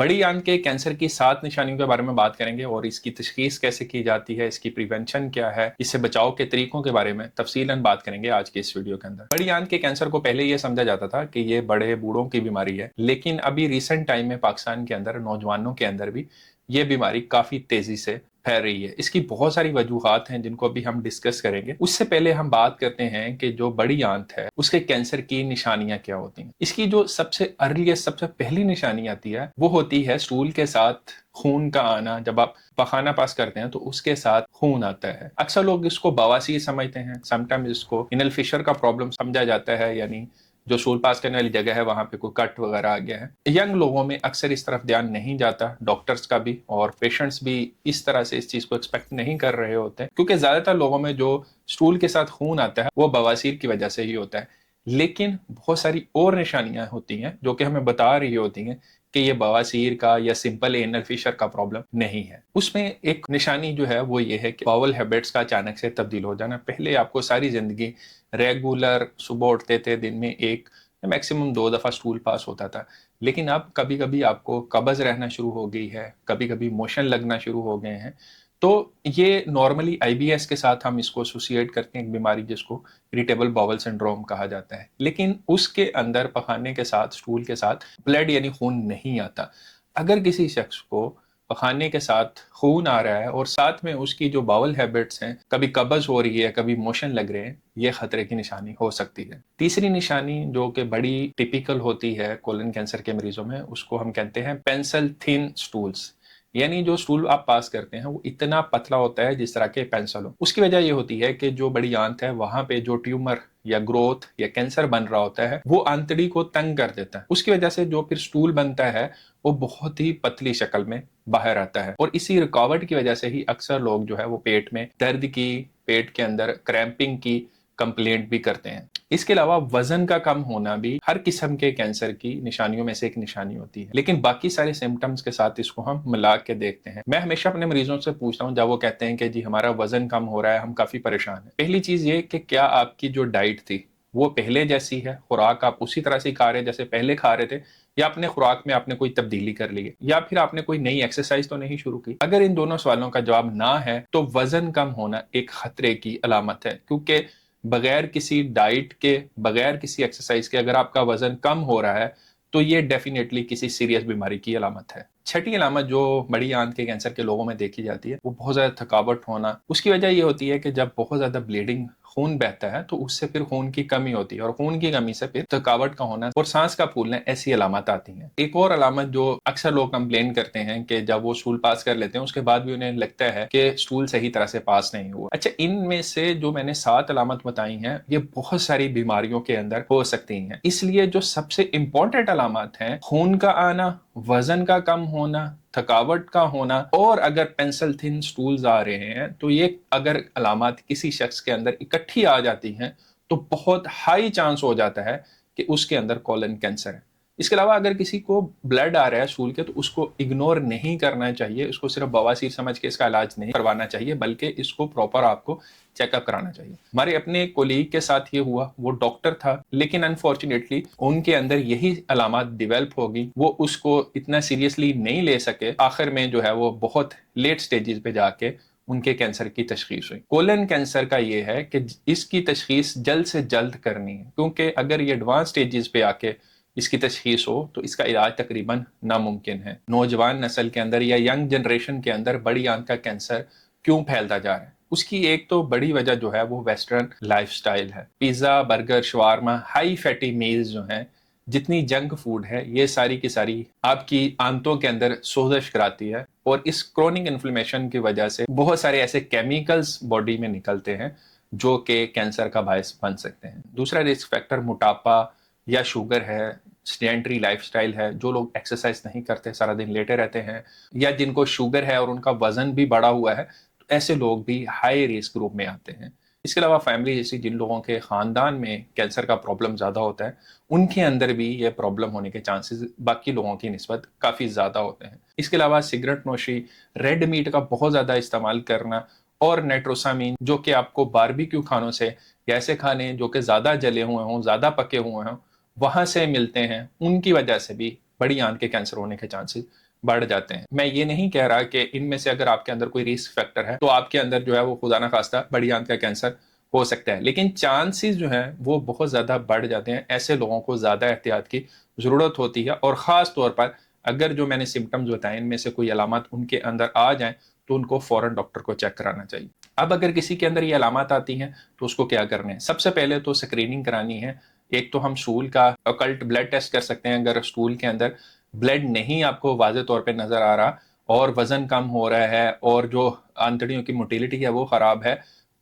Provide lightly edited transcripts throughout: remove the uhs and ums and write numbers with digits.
बड़ी आंत के कैंसर की 7 निशानियों के बारे में बात करेंगे और इसकी तशखीस कैसे की जाती है, इसकी प्रिवेंशन क्या है, इससे बचाव के तरीकों के बारे में तफसीलन बात करेंगे आज के इस वीडियो के अंदर। बड़ी आंत के कैंसर को पहले ये समझा जाता था कि ये बड़े बूढ़ों की बीमारी है, लेकिन अभी रिसेंट टाइम में पाकिस्तान के अंदर नौजवानों के अंदर भी ये बीमारी काफी तेजी से फैल रही है। इसकी बहुत सारी वजूहात हैं जिनको अभी हम डिस्कस करेंगे। उससे पहले हम बात करते हैं कि जो बड़ी आंत है उसके कैंसर की निशानियां क्या होती हैं। इसकी जो सबसे अर्लीस्ट, सबसे पहली निशानी आती है वो होती है स्टूल के साथ खून का आना। जब आप पखाना पास करते हैं तो उसके साथ खून आता है। अक्सर लोग इसको बवासीर समझते हैं, समटाइम्स इसको इनल फिशर का प्रॉब्लम समझा जाता है, यानी जो स्टूल पास करने वाली जगह है वहां पे कोई कट वगैरह आ गया है। यंग लोगों में अक्सर इस तरफ ध्यान नहीं जाता, डॉक्टर्स का भी और पेशेंट्स भी इस तरह से इस चीज को एक्सपेक्ट नहीं कर रहे होते हैं, क्योंकि ज्यादातर लोगों में जो स्टूल के साथ खून आता है वो बवासीर की वजह से ही होता है। लेकिन बहुत सारी और निशानियां होती हैं जो कि हमें बता रही होती हैं कि ये बवासीर का या सिंपल एनल फिशर का प्रॉब्लम नहीं है। उसमें एक निशानी जो है वो ये है कि बाउल हैबिट्स का अचानक से तब्दील हो जाना। पहले आपको सारी जिंदगी रेगुलर सुबह उठते थे, दिन में एक मैक्सिमम 2 दफा स्टूल पास होता था, लेकिन अब कभी कभी आपको कब्ज रहना शुरू हो गई है, कभी कभी मोशन लगना शुरू हो गए हैं। तो ये नॉर्मली आईबीएस के साथ हम इसको एसोसिएट करते हैं, एक बीमारी जिसको इरिटेबल बाउल सिंड्रोम कहा जाता है। लेकिन उसके अंदर पखाने के साथ, स्टूल के साथ ब्लड यानी खून नहीं आता। अगर किसी शख्स को पखाने के साथ खून आ रहा है और साथ में उसकी जो बाउल हैबिट्स हैं, कभी कब्ज हो रही है, कभी मोशन लग रहे हैं, ये खतरे की निशानी हो सकती है। तीसरी निशानी जो कि बड़ी टिपिकल होती है कोलन कैंसर के मरीजों में, उसको हम कहते हैं पेंसिल थिन स्टूल्स, यानी जो स्टूल आप पास करते हैं वो इतना पतला होता है जिस तरह के पेंसिल हो। उसकी वजह ये होती है कि जो बड़ी आंत है वहां पे जो ट्यूमर या ग्रोथ या कैंसर बन रहा होता है वो आंतड़ी को तंग कर देता है। उसकी वजह से जो फिर स्टूल बनता है वो बहुत ही पतली शक्ल में बाहर आता है, और इसी रुकावट की वजह से ही अक्सर लोग जो है वो पेट में दर्द की, पेट के अंदर क्रैम्पिंग की कंप्लेंट भी करते हैं। इसके अलावा वजन का कम होना भी हर किस्म के कैंसर की निशानियों में से एक निशानी होती है, लेकिन बाकी सारे सिम्टम्स के साथ इसको हम मिला के देखते हैं। मैं हमेशा अपने मरीजों से पूछता हूँ जब वो कहते हैं कि जी हमारा वजन कम हो रहा है, हम काफी परेशान हैं, पहली चीज ये कि क्या आपकी जो डाइट थी वो पहले जैसी है, खुराक आप उसी तरह से खा रहे जैसे पहले खा रहे थे, या अपने खुराक में आपने कोई तब्दीली कर ली है, या फिर आपने कोई नई एक्सरसाइज तो नहीं शुरू की। अगर इन दोनों सवालों का जवाब ना है तो वजन कम होना एक खतरे की अलामत है, क्योंकि बगैर किसी डाइट के, बगैर किसी एक्सरसाइज के अगर आपका वजन कम हो रहा है तो ये डेफिनेटली किसी सीरियस बीमारी की अलामत है। छठी अलामत जो बड़ी आंत के कैंसर के लोगों में देखी जाती है वो बहुत ज्यादा थकावट होना। उसकी वजह ये होती है कि जब बहुत ज्यादा ब्लीडिंग, खून बहता है तो उससे फिर खून की कमी होती है, और खून की कमी से फिर थकावट का होना और सांस का फूलना, ऐसी अलामत आती हैं। एक और अलामत जो अक्सर लोग कंप्लेन करते हैं कि जब वो स्टूल पास कर लेते हैं उसके बाद भी उन्हें लगता है कि स्टूल सही तरह से पास नहीं हुआ। अच्छा, इनमें से जो मैंने 7 अलामत बताई हैं ये बहुत सारी बीमारियों के अंदर हो सकती हैं, इसलिए जो सबसे इंपॉर्टेंट अलामत है, खून का आना, वजन का कम होना, थकावट का होना, और अगर पेंसिल थिन स्टूल्स आ रहे हैं, तो ये अगर अलामत किसी शख्स के अंदर इकट्ठी आ जाती हैं तो बहुत हाई चांस हो जाता है कि उसके अंदर कोलन कैंसर है। इसके अलावा अगर किसी को ब्लड आ रहा है स्टूल के तो उसको इग्नोर नहीं करना चाहिए, उसको सिर्फ बवासीर समझ के इसका इलाज नहीं करवाना चाहिए, बल्कि इसको प्रॉपर आपको चेकअप कराना चाहिए। हमारे अपने कोलीग के साथ ये हुआ, वो डॉक्टर था लेकिन अनफॉर्चुनेटली उनके अंदर यही अलामत डिवेल्प होगी, वो उसको इतना सीरियसली नहीं ले सके, आखिर में जो है वो बहुत लेट स्टेजेस पे जाके उनके कैंसर की तशखीस हुई। कोलन कैंसर का ये है कि इसकी तशखीस जल्द से जल्द करनी है, क्योंकि अगर ये एडवांस स्टेजेस पे आके इसकी तशखीस हो तो इसका इलाज तकरीबन नामुमकिन है। नौजवान नस्ल के अंदर या यंग जनरेशन के अंदर बड़ी आंत का कैंसर क्यों फैलता जा रहा है? उसकी एक तो बड़ी वजह जो है वो वेस्टर्न लाइफस्टाइल है। Pizza, burger, shawarma, high fatty meals जो हैं, जितनी जंक फूड है, ये सारी की सारी आपकी आंतों के अंदर सोजश कराती है, और इस क्रोनिक इन्फ्लेमेशन की वजह से बहुत सारे ऐसे केमिकल्स बॉडी में निकलते हैं जो कि कैंसर का बायस बन सकते हैं। दूसरा रिस्क फैक्टर मोटापा या शुगर है, सेडेंटरी लाइफस्टाइल है, जो लोग एक्सरसाइज नहीं करते, सारा दिन लेटे रहते हैं, या जिनको शुगर है और उनका वजन भी बढ़ा हुआ है, तो ऐसे लोग भी हाई रिस्क ग्रुप में आते हैं। इसके अलावा फैमिली जैसी जिन लोगों के खानदान में कैंसर का प्रॉब्लम ज़्यादा होता है, उनके अंदर भी ये प्रॉब्लम होने के चांसेस बाकी लोगों की निस्बत काफ़ी ज़्यादा होते हैं। इसके अलावा सिगरेट नोशी, रेड मीट का बहुत ज़्यादा इस्तेमाल करना, और नाइट्रोसामीन जो कि आपको बारबेक्यू खानों से, या ऐसे खाने जो कि ज़्यादा जले हुए हों, ज़्यादा पके हुए हों, वहां से मिलते हैं, उनकी वजह से भी बड़ी आंत के कैंसर होने के चांसेस بڑھ جاتے ہیں۔ میں یہ نہیں کہہ رہا کہ ان میں سے اگر آپ کے اندر کوئی رسک فیکٹر ہے تو آپ کے اندر جو ہے وہ خدا نخواستہ بڑی آنت کا کینسر ہو سکتا ہے، لیکن چانسز جو ہیں وہ بہت زیادہ بڑھ جاتے ہیں۔ ایسے لوگوں کو زیادہ احتیاط کی ضرورت ہوتی ہے، اور خاص طور پر اگر جو میں نے سمٹمز بتائے ان میں سے کوئی علامات ان کے اندر آ جائیں تو ان کو فوراً ڈاکٹر کو چیک کرانا چاہیے۔ اب اگر کسی کے اندر یہ علامات آتی ہیں تو اس کو کیا کرنا ہے؟ سب سے پہلے تو اسکریننگ کرانی ہے۔ ایک تو ہم اسٹول کا اکلٹ بلڈ ٹیسٹ کر سکتے ہیں۔ اگر اسٹول کے اندر بلڈ نہیں آپ کو واضح طور پہ نظر آ رہا اور وزن کم ہو رہا ہے اور جو آنتڑیوں کی موٹیلٹی ہے وہ خراب ہے،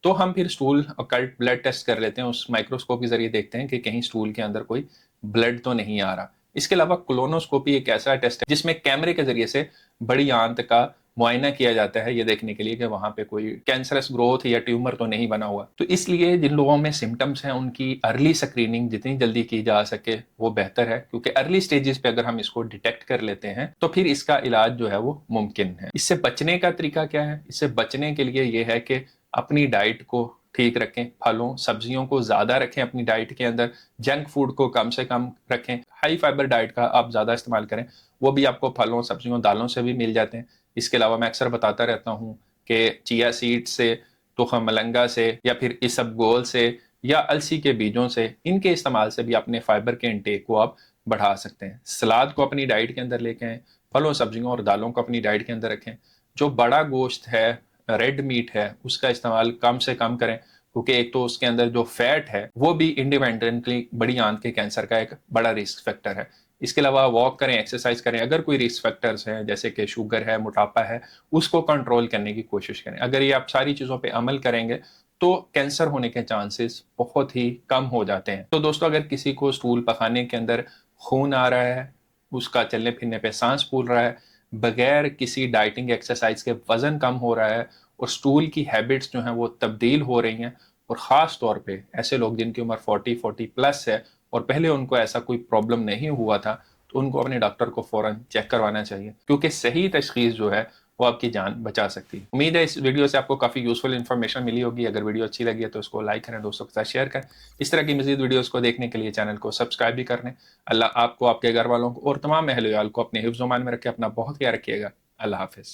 تو ہم پھر اسٹول اکلٹ بلڈ ٹیسٹ کر لیتے ہیں۔ اس مائکروسکوپ کے ذریعے دیکھتے ہیں کہ کہیں اسٹول کے اندر کوئی بلڈ تو نہیں آ رہا۔ اس کے علاوہ کولونوسکوپی ایک ایسا ٹیسٹ ہے جس میں کیمرے کے ذریعے سے بڑی آنت کا معائنہ کیا جاتا ہے، یہ دیکھنے کے لیے کہ وہاں پہ کوئی کینسرس گروتھ یا ٹیومر تو نہیں بنا ہوا۔ تو اس لیے جن لوگوں میں سمٹمز ہیں ان کی ارلی سکریننگ جتنی جلدی کی جا سکے وہ بہتر ہے، کیونکہ ارلی سٹیجز پہ اگر ہم اس کو ڈیٹیکٹ کر لیتے ہیں تو پھر اس کا علاج جو ہے وہ ممکن ہے۔ اس سے بچنے کا طریقہ کیا ہے؟ اس سے بچنے کے لیے یہ ہے کہ اپنی ڈائٹ کو ٹھیک رکھیں، پھلوں سبزیوں کو زیادہ رکھیں اپنی ڈائٹ کے اندر، جنک فوڈ کو کم سے کم رکھیں، ہائی فائبر ڈائٹ کا آپ زیادہ استعمال کریں، وہ بھی آپ کو پھلوں سبزیوں دالوں سے بھی مل جاتے ہیں۔ اس کے علاوہ میں اکثر بتاتا رہتا ہوں کہ چیا سیڈ سے، تخم ملنگا سے، یا پھر اسبگول سے، یا السی کے بیجوں سے، ان کے استعمال سے بھی اپنے فائبر کے انٹیک کو آپ بڑھا سکتے ہیں۔ سلاد کو اپنی ڈائٹ کے اندر لے کے آئیں، پھلوں سبزیوں اور دالوں کو اپنی ڈائٹ کے اندر رکھیں۔ جو بڑا گوشت ہے، ریڈ میٹ ہے، اس کا استعمال کم سے کم کریں، کیونکہ ایک تو اس کے اندر جو فیٹ ہے وہ بھی انڈیپینڈنٹلی بڑی آنت کے کینسر کا ایک بڑا رسک فیکٹر ہے۔ اس کے علاوہ واک کریں، ایکسرسائز کریں۔ اگر کوئی رسک فیکٹرز ہیں جیسے کہ شوگر ہے، موٹاپا ہے، اس کو کنٹرول کرنے کی کوشش کریں۔ اگر یہ آپ ساری چیزوں پہ عمل کریں گے تو کینسر ہونے کے چانسز بہت ہی کم ہو جاتے ہیں۔ تو دوستو، اگر کسی کو اسٹول پخانے کے اندر خون آ رہا ہے، اس کا چلنے پھرنے پہ سانس پھول رہا ہے، بغیر کسی ڈائٹنگ ایکسرسائز کے وزن کم ہو رہا ہے، اور اسٹول کی ہیبٹس جو ہیں وہ تبدیل ہو رہی ہیں، اور خاص طور پہ ایسے لوگ جن کی عمر 40 پلس ہے اور پہلے ان کو ایسا کوئی پرابلم نہیں ہوا تھا، تو ان کو اپنے ڈاکٹر کو فوراً چیک کروانا چاہیے، کیونکہ صحیح تشخیص جو ہے وہ آپ کی جان بچا سکتی ہے۔ امید ہے اس ویڈیو سے آپ کو کافی یوزفل انفارمیشن ملی ہوگی۔ اگر ویڈیو اچھی لگی ہے تو اس کو لائک کریں، دوستوں کے ساتھ شیئر کریں۔ اس طرح کی مزید ویڈیوز کو دیکھنے کے لیے چینل کو سبسکرائب بھی کریں۔ اللہ آپ کو، آپ کے گھر والوں کو اور تمام اہل و عیال کو اپنے حفظ و امان میں رکھے۔ اپنا بہت خیال رکھیے گا۔ اللہ حافظ۔